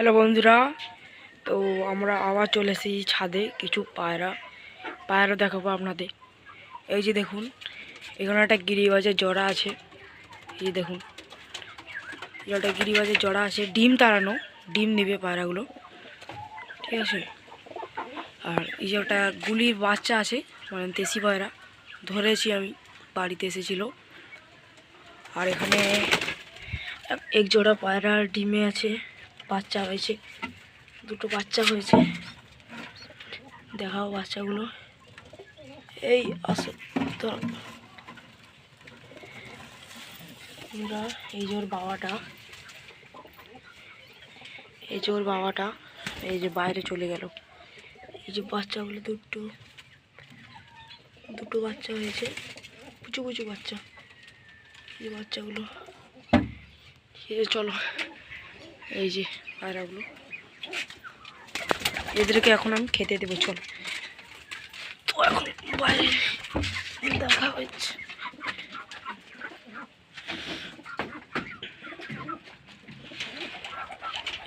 Hello বন্ধুরা, তো আমরা আবার চলে এসেছি ছাদে। কিছু পায়রা দেখাবো আপনাদের। এই যে দেখুন, এখানে একটা গিরিবাজের জোড়া আছে। এই যে দেখুন, একটা গিরিবাজের জোড়া আছে, ডিম তাড়ানো, ডিম নেবে পায়রাগুলো, ঠিক আছে। আর এই যে একটা গুলির বাচ্চা আছে, মানে দেশি পায়রা ধরেছি আমি, বাড়িতে এসেছিলো। আর এখানে এক জোড়া পায়রার ডিমে আছে, বাচ্চা হয়েছে, দুটো বাচ্চা হয়েছে। দেখাও বাচ্চাগুলো, এই আসো তো। এই যে ওর বাবাটা, এই যে বাইরে চলে গেল। এই যে বাচ্চাগুলো, দুটো বাচ্চা হয়েছে, কুচু কুচু বাচ্চা। এই যে বাচ্চাগুলো, এই যে চলো, এই যে পায়রাগুলো, এদেরকে এখন আমি খেতে দেবো। চলো তো, এখন বাইরে দেখা হচ্ছে।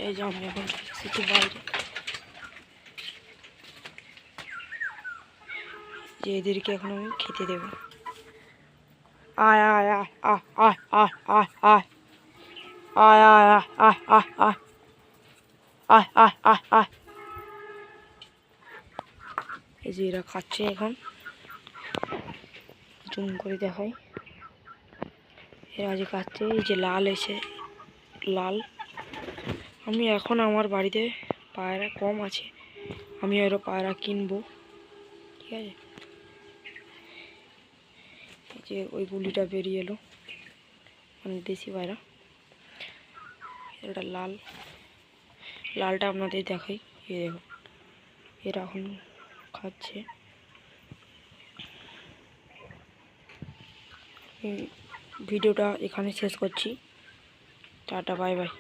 এই যে আমি এখন একটু বাইরে, যে এদেরকে এখন আমি খেতে দেবো। আয় আয় আয় আয় আয় আয় আয় আয় আয় আয় আয় আয় আয় আয় আয় আয় আয়। এই যে এরা খাচ্ছে এখন, জুম করে দেখাই। এরা যে খাচ্ছে, এই যে লাল এসে লাল। আমি এখন আমার বাড়িতে পায়রা কম আছে, আমি আরও পায়রা কিনবো, ঠিক আছে। এই যে ওই গুলিটা বেরিয়ে এলো, মানে দেশি পায়রা। এটা লালটা আপনাদের দেখাই। এই দেখো, এরা এখন খাচ্ছে। ভিডিওটা এখানে শেষ করছি। Tata, bye bye.